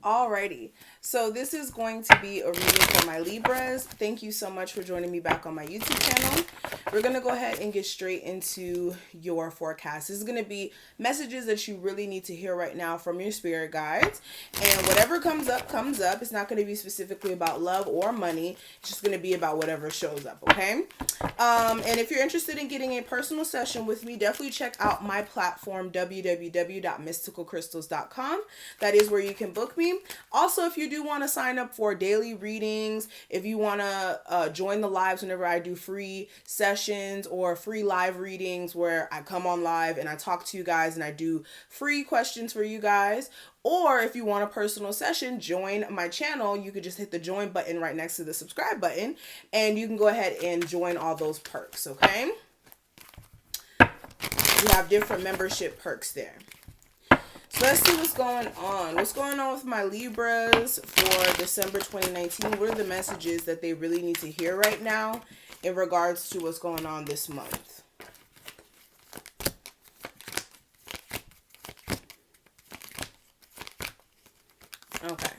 Alrighty, so this is going to be a reading for my Libras. Thank you so much for joining me back on my YouTube channel. We're going to go ahead and get straight into your forecast. This is going to be messages that you really need to hear right now from your spirit guides. And whatever comes up, comes up. It's not going to be specifically about love or money. It's just going to be about whatever shows up, okay? And if you're interested in getting a personal session with me, definitely check out my platform, www.MystikalKristals.com. That is where you can book me. Also, if you do want to sign up for daily readings, if you want to join the lives whenever I do free sessions or free live readings where I come on live and I talk to you guys and I do free questions for you guys, or if you want a personal session, join my channel. You could just hit the join button right next to the subscribe button and you can go ahead and join all those perks, okay? You have different membership perks there. So let's see what's going on. What's going on with my Libras for December 2019? What are the messages that they really need to hear right now in regards to what's going on this month? Okay.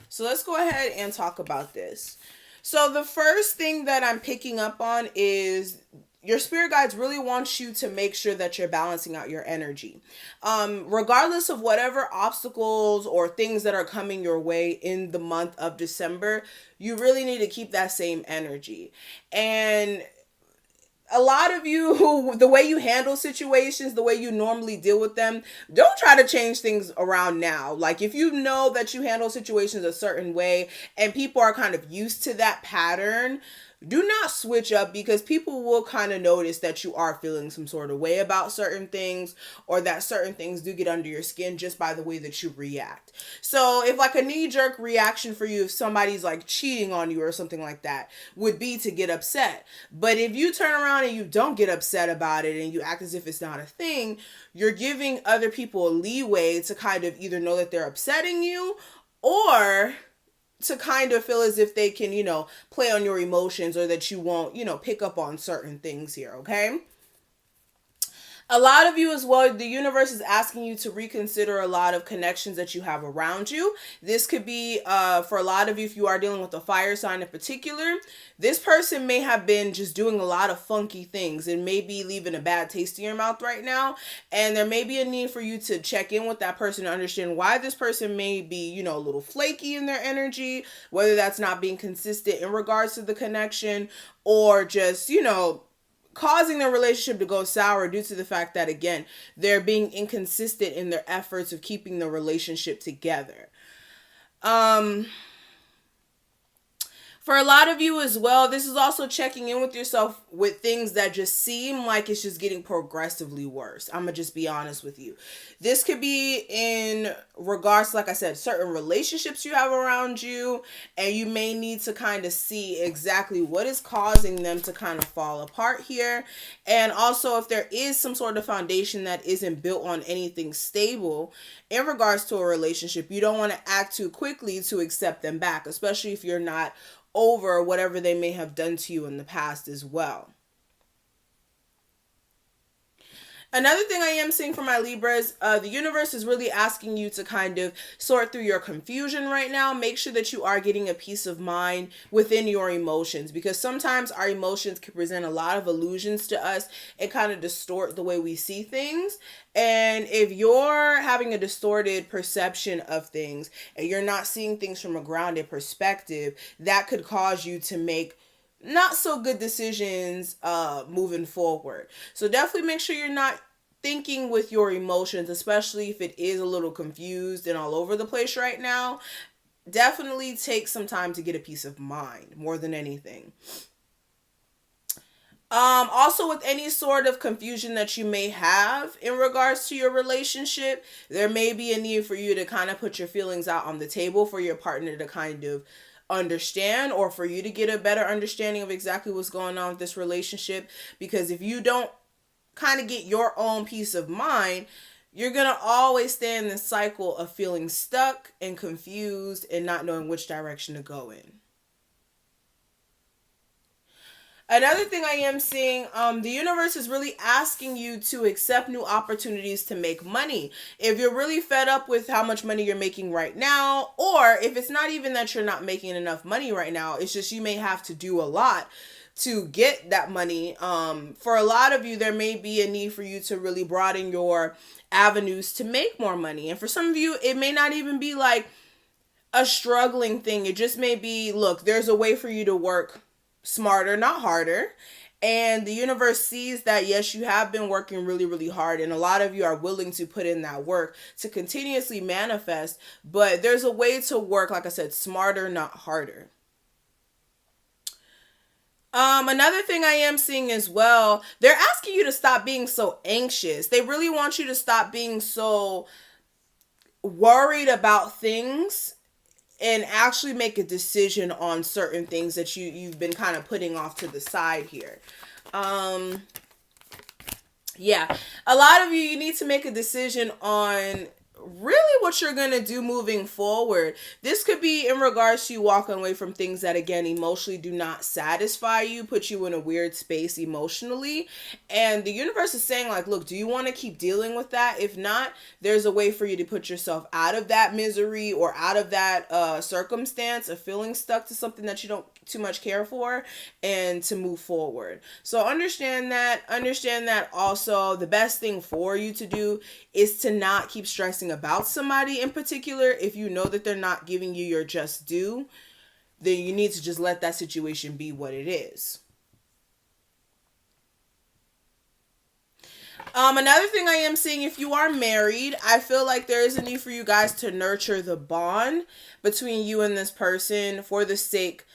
So let's go ahead and talk about this. So the first thing that I'm picking up on is your spirit guides really want you to make sure that you're balancing out your energy. Regardless of whatever obstacles or things that are coming your way in the month of December, you really need to keep that same energy. And a lot of you who, the way you handle situations, the way you normally deal with them, don't try to change things around now. Like if you know that you handle situations a certain way and people are kind of used to that pattern, do not switch up, because people will kind of notice that you are feeling some sort of way about certain things, or that certain things do get under your skin just by the way that you react. So if like a knee-jerk reaction for you, if somebody's like cheating on you or something like that, would be to get upset. But if you turn around and you don't get upset about it and you act as if it's not a thing, you're giving other people a leeway to kind of either know that they're upsetting you, or to kind of feel as if they can, play on your emotions, or that you won't, pick up on certain things here, okay? A lot of you as well, the universe is asking you to reconsider a lot of connections that you have around you. This could be for a lot of you, if you are dealing with a fire sign in particular, this person may have been just doing a lot of funky things and maybe leaving a bad taste in your mouth right now. And there may be a need for you to check in with that person to understand why this person may be, a little flaky in their energy, whether that's not being consistent in regards to the connection, or just, causing their relationship to go sour due to the fact that, again, they're being inconsistent in their efforts of keeping the relationship together. For a lot of you as well, this is also checking in with yourself with things that just seem like it's just getting progressively worse. I'm going to just be honest with you. This could be in regards to, like I said, certain relationships you have around you, and you may need to kind of see exactly what is causing them to kind of fall apart here. And also, if there is some sort of foundation that isn't built on anything stable in regards to a relationship, you don't want to act too quickly to accept them back, especially if you're not over whatever they may have done to you in the past as well. Another thing I am seeing for my Libras, the universe is really asking you to kind of sort through your confusion right now. Make sure that you are getting a peace of mind within your emotions, because sometimes our emotions can present a lot of illusions to us and kind of distort the way we see things. And if you're having a distorted perception of things and you're not seeing things from a grounded perspective, that could cause you to make not so good decisions moving forward. So definitely make sure you're not thinking with your emotions, especially if it is a little confused and all over the place right now. Definitely take some time to get a peace of mind more than anything. Also, with any sort of confusion that you may have in regards to your relationship, there may be a need for you to kind of put your feelings out on the table for your partner to kind of understand, or for you to get a better understanding of exactly what's going on with this relationship. Because if you don't kind of get your own peace of mind, you're going to always stay in this cycle of feeling stuck and confused and not knowing which direction to go in. Another thing I am seeing, the universe is really asking you to accept new opportunities to make money. If you're really fed up with how much money you're making right now, or if it's not even that you're not making enough money right now, it's just you may have to do a lot to get that money. For a lot of you, there may be a need for you to really broaden your avenues to make more money. And for some of you, it may not even be like a struggling thing. It just may be, look, there's a way for you to work smarter, not harder. And the universe sees that, yes, you have been working really, really hard. And a lot of you are willing to put in that work to continuously manifest. But there's a way to work, like I said, smarter, not harder. Another thing I am seeing as well, they're asking you to stop being so anxious. They really want you to stop being so worried about things and actually make a decision on certain things that you've been kind of putting off to the side here. Yeah, a lot of you need to make a decision on really what you're going to do moving forward. This could be in regards to you walking away from things that, again, emotionally do not satisfy you, put you in a weird space emotionally. And the universe is saying, like, look, do you want to keep dealing with that? If not, there's a way for you to put yourself out of that misery or out of that circumstance of feeling stuck to something that you don't too much care for, and to move forward. So understand that also the best thing for you to do is to not keep stressing about somebody in particular. If you know that they're not giving you your just due, then you need to just let that situation be what it is. Another thing I am seeing, if you are married, I feel like there is a need for you guys to nurture the bond between you and this person for the sake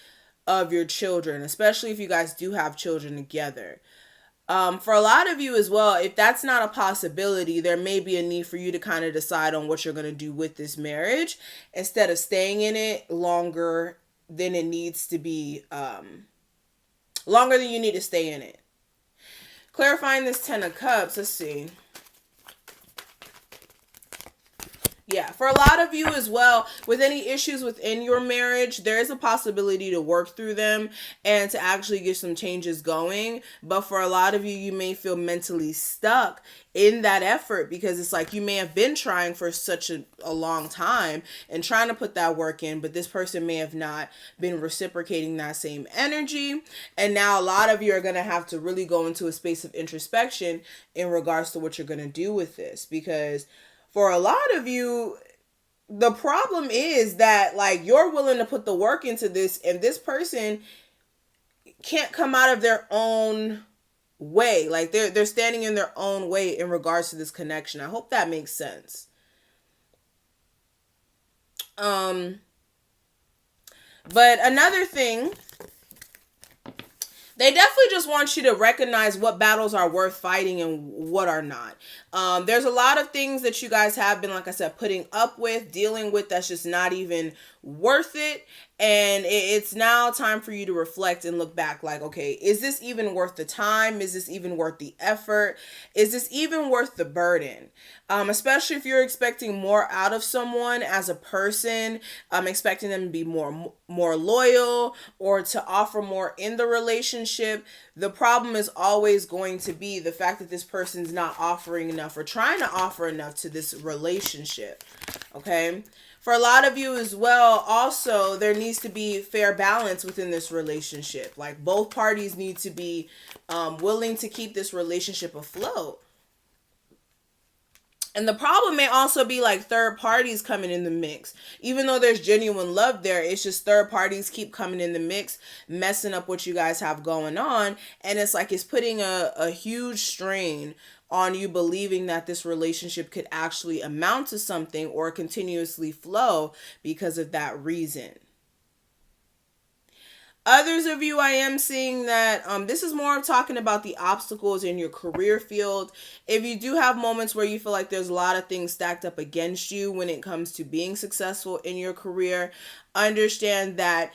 of your children, especially if you guys do have children together. For a lot of you as well, if that's not a possibility, there may be a need for you to kind of decide on what you're going to do with this marriage instead of staying in it longer than it needs to be, longer than you need to stay in it. Clarifying this 10 of Cups, let's see. Yeah, for a lot of you as well, with any issues within your marriage, there is a possibility to work through them and to actually get some changes going. But for a lot of you, you may feel mentally stuck in that effort because it's like you may have been trying for such a long time and trying to put that work in, but this person may have not been reciprocating that same energy. And now a lot of you are going to have to really go into a space of introspection in regards to what you're going to do with this, because for a lot of you, the problem is that, like, you're willing to put the work into this and this person can't come out of their own way. Like, they're standing in their own way in regards to this connection. I hope that makes sense. But another thing, they definitely just want you to recognize what battles are worth fighting and what are not. There's a lot of things that you guys have been, like I said, putting up with, dealing with, that's just not even worth it. And it's now time for you to reflect and look back like, okay, is this even worth the time? Is this even worth the effort? Is this even worth the burden? Especially if you're expecting more out of someone as a person, expecting them to be more loyal or to offer more in the relationship. The problem is always going to be the fact that this person's not offering enough or trying to offer enough to this relationship. Okay. For a lot of you as well, also, there needs to be fair balance within this relationship. Like, both parties need to be willing to keep this relationship afloat. And the problem may also be like third parties coming in the mix. Even though there's genuine love there, it's just third parties keep coming in the mix, messing up what you guys have going on. And it's like it's putting a huge strain on you believing that this relationship could actually amount to something or continuously flow because of that reason. Others of you, I am seeing that this is more of talking about the obstacles in your career field. If you do have moments where you feel like there's a lot of things stacked up against you when it comes to being successful in your career, understand that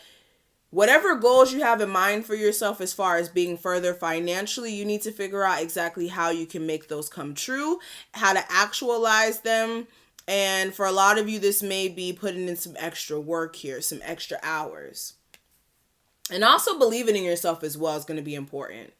whatever goals you have in mind for yourself as far as being further financially, you need to figure out exactly how you can make those come true, how to actualize them. And for a lot of you, this may be putting in some extra work here, some extra hours. And also believing in yourself as well is going to be important.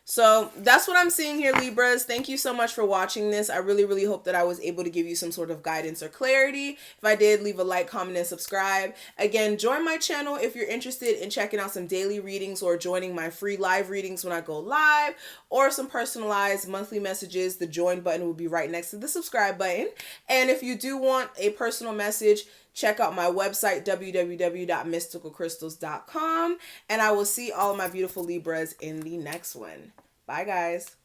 So that's what I'm seeing here, Libras. Thank you so much for watching this. I really, really hope that I was able to give you some sort of guidance or clarity. If I did, leave a like, comment, and subscribe. Again, join my channel if you're interested in checking out some daily readings or joining my free live readings when I go live, or some personalized monthly messages. The join button will be right next to the subscribe button. And if you do want a personal message, check out my website, www.MystikalKristals.com. And I will see all of my beautiful Libras in the next one. Bye, guys.